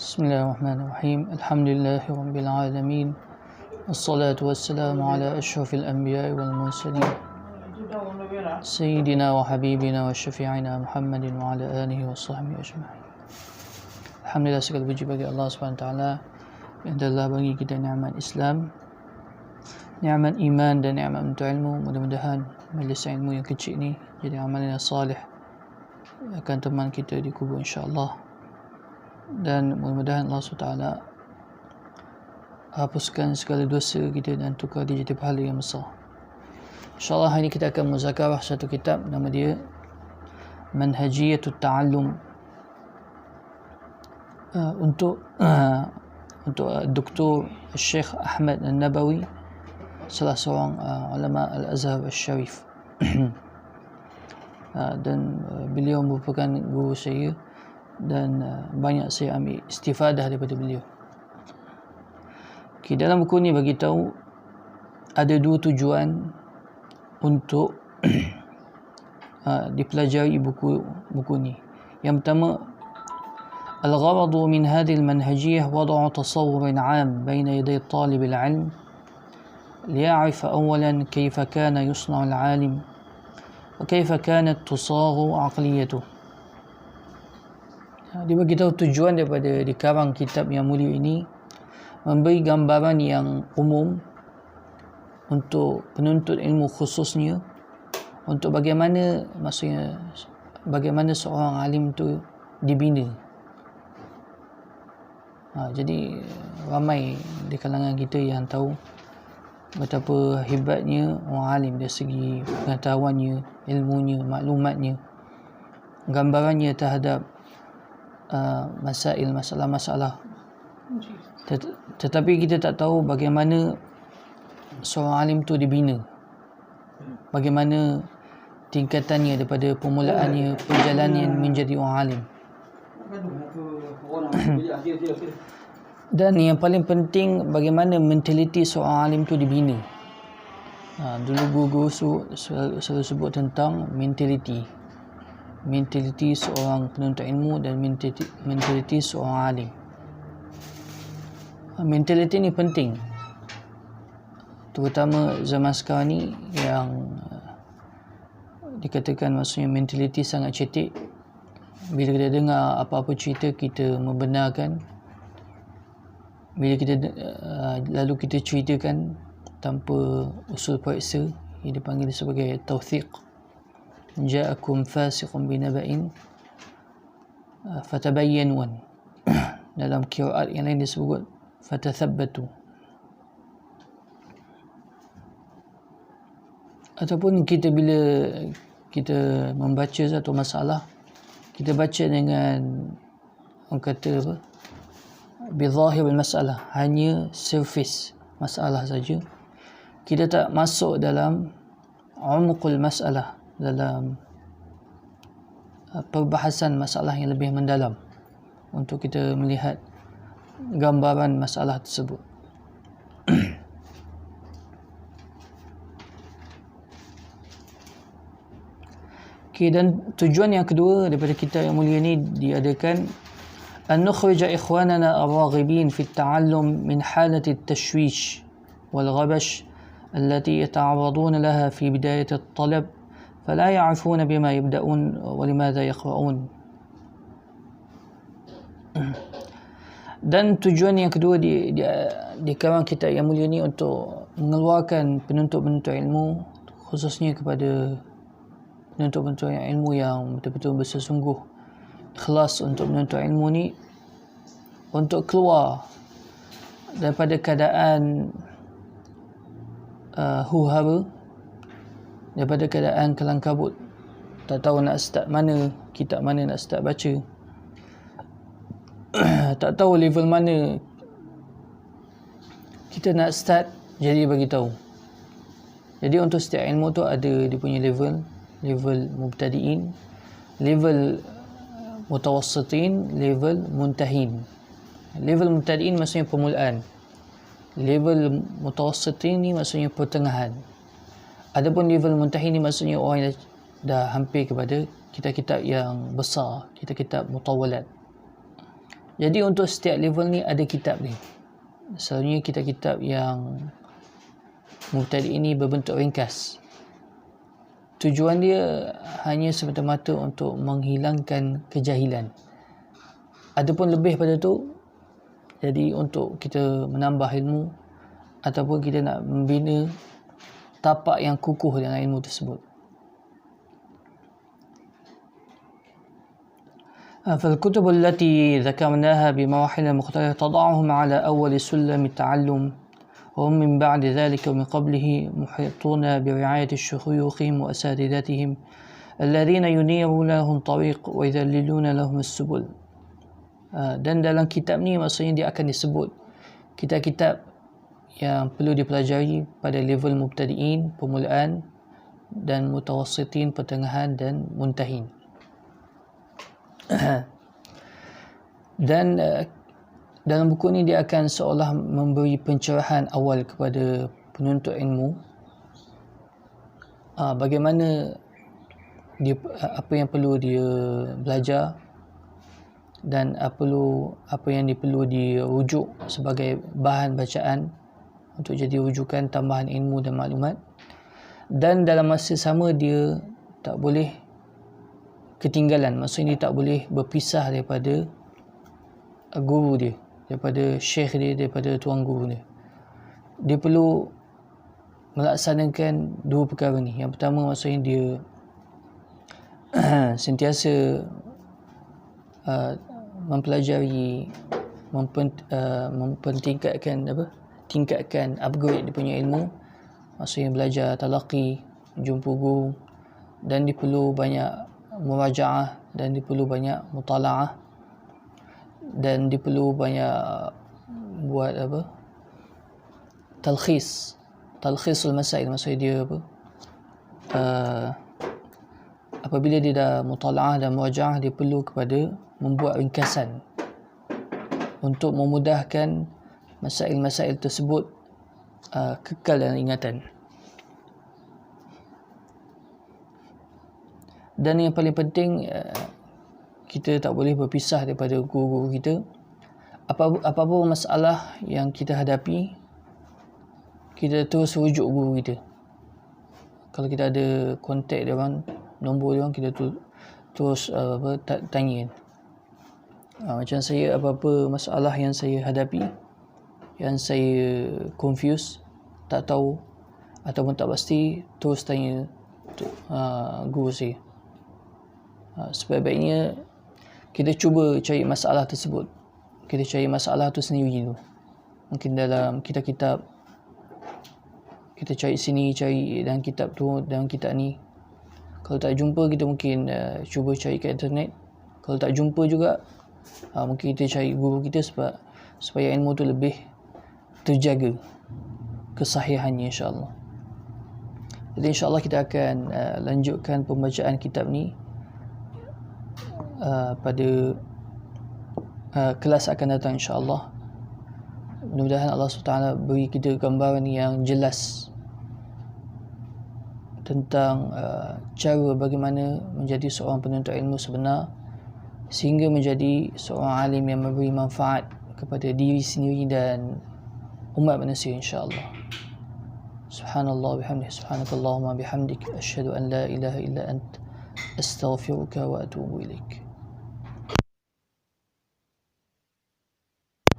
Bismillahirrahmanirrahim. Alhamdulillahi rabbil alamin. Wassalatu wassalamu ala asyrafil anbiya'i wal mursalin. Sayyidina wa habibina wa syafi'ina Muhammadin wa ala alihi wa sahbihi ajma'in. Alhamdulillah, segala puji bagi Allah SWT yang telah bagi kita nikmat Islam, nikmat iman dan nikmat untuk ilmu. Mudah-mudahan majlis ilmu yang kecil ni jadi amalan yang salih akan teman kita di kubur insya-Allah. Dan mudah-mudahan Allah SWT hapuskan segala dosa kita dan tukar dia jadi pahala yang besar. InsyaAllah hari ini kita akan muzakarah satu kitab, nama dia Manhajiyatut Ta'allum, untuk Dr. Syekh Ahmad An-Nabawi, salah seorang ulama Al-Azhar Al-Sharif. Dan beliau merupakan guru saya dan banyak saya ambil istifadah daripada beliau. Okay, dalam buku ni bagi tahu ada dua tujuan untuk dipelajari buku ni. Yang pertama, al-gharadu min hadhihi al-manhajiyah wad'u tasawwur 'am baina yaday talib al-'ilm liya'rif awwalan kayfa kana yusna'u al-'alim wa kayfa kanat tusaghu 'aqliyatuhu. Dia beritahu tujuan daripada dikarang kitab yang mulia ini, memberi gambaran yang umum untuk penuntut ilmu khususnya, untuk bagaimana seorang alim tu dibina. Jadi ramai di kalangan kita yang tahu betapa hebatnya orang alim dari segi pengetahuannya, ilmunya, maklumatnya, gambarannya terhadap masalah-masalah. Tetapi kita tak tahu bagaimana seorang alim tu dibina, bagaimana tingkatannya daripada permulaannya, perjalanannya menjadi orang alim. Dan yang paling penting, bagaimana mentaliti seorang alim tu dibina. Dulu guru-guru selalu sebut tentang mentaliti seorang penuntut ilmu dan mentaliti seorang alim. Mentaliti ni penting, terutama zaman sekarang ni yang dikatakan maksudnya mentaliti sangat cetek. Bila kita dengar apa-apa cerita, kita membenarkan. Bila kita lalu kita ceritakan tanpa usul periksa, ia dipanggil sebagai tawthiq. Ja'akum fasiqun binaba'in fatabayyanun. Dalam qiraat yang lain disebut fatathabbatu. Ataupun bila kita membaca satu masalah, kita baca dengan orang kata apa, bizahir masalah, hanya surface masalah saja. Kita tak masuk dalam umqul masalah, dalam perbahasan masalah yang lebih mendalam untuk kita melihat gambaran masalah tersebut. Okay, dan tujuan yang kedua daripada kitab yang mulia ini diadakan an nukhrija ikhwanana ar-raghibin fi at-ta'allum min halati at-tashwish wal ghabash allati yata'arraduna laha fi bidayat at-talab fala ya'rifuna bima yabda'un wa limadha yaqra'un. Dan tujuan yang kedua di karang kitab yang mulia ni untuk mengeluarkan penuntut-penuntut ilmu, khususnya kepada penuntut-penuntut ilmu yang betul-betul bersungguh ikhlas untuk menuntut ilmu ni, untuk keluar daripada keadaan huru-hara, daripada keadaan kelang kabut, tak tahu nak start mana, kitab mana nak start baca, tak tahu level mana kita nak start. Jadi bagi tahu, jadi untuk setiap ilmu tu ada dia punya level mubtadi'in, level mutawassitin, level muntahin. Level mubtadi'in maksudnya permulaan, level mutawassitin ni maksudnya pertengahan. Adapun level muntahin ni maksudnya orang yang dah hampir kepada kitab-kitab yang besar, kitab-kitab mutawalat. Jadi untuk setiap level ni ada kitab ni. Selalunya kitab-kitab yang mubtadi' ini berbentuk ringkas. Tujuan dia hanya semata-mata untuk menghilangkan kejahilan. Adapun lebih pada tu, jadi untuk kita menambah ilmu ataupun kita nak membina tapak yang kukuh dengan ilmu tersebut. فالكتب التي ذكرناها بمراحل مختلفة تضعهم على أول سلم التعلم، وهم من بعد ذلك ومن قبله محيطون برعاية شيوخهم وأساتذتهم الذين ينيرون لهم طريق ويذللون لهم السبل. Dan dalam kitab ni maksudnya dia akan disebut kitab-kitab yang perlu dipelajari pada level mubtadi'in, permulaan, dan mutawassitin, pertengahan, dan muntahin. Dan dalam buku ni dia akan seolah memberi pencerahan awal kepada penuntut ilmu, bagaimana dia, apa yang perlu dia belajar dan apa yang perlu dirujuk sebagai bahan bacaan untuk jadi rujukan tambahan ilmu dan maklumat. Dan dalam masa sama dia tak boleh ketinggalan, maksudnya dia tak boleh berpisah daripada guru dia, daripada syekh dia, daripada tuan guru dia. Dia perlu melaksanakan dua perkara ni. Yang pertama maksudnya dia sentiasa mempelajari, tingkatkan upgrade dia punya ilmu, maksudnya belajar talaqi, jumpa guru, dan dia perlu banyak murajaah, dan dia perlu banyak mutala'ah, dan dia perlu banyak buat talkhisul masail, maksudnya dia apabila dia dah mutala'ah dan murajaah, dia perlu kepada membuat ringkasan untuk memudahkan masail-masail tersebut kekal dalam ingatan. Dan yang paling penting, kita tak boleh berpisah daripada guru-guru kita. Apa-apa masalah yang kita hadapi, kita terus rujuk guru kita. Kalau kita ada kontak dia orang, nombor dia orang, kita terus tanya. Macam saya, apa-apa masalah yang saya hadapi, yang saya confuse, tak tahu ataupun tak pasti, terus tanya guru saya. Sebaiknya kita cuba cari masalah tersebut. Kita cari masalah tu sendiri dulu. Mungkin dalam kitab-kitab, kita cari sini, cari dalam kitab tu, dalam kitab ni. Kalau tak jumpa, kita mungkin cuba cari kat internet. Kalau tak jumpa juga, mungkin kita cari guru kita supaya ilmu tu lebih terjaga kesahihannya, insyaAllah. Jadi insyaAllah kita akan lanjutkan pembacaan kitab ni pada kelas akan datang, insyaAllah. Mudah-mudahan Allah SWT beri kita gambaran yang jelas tentang cara bagaimana menjadi seorang penuntut ilmu sebenar, sehingga menjadi seorang alim yang memberi manfaat kepada diri sendiri dan umat manusia, insyaAllah. Subhanallah bihamdih, subhanakallahumma bihamdik, asyhadu an la ilaha illa ant, astaghfiruka wa atubu ilaik.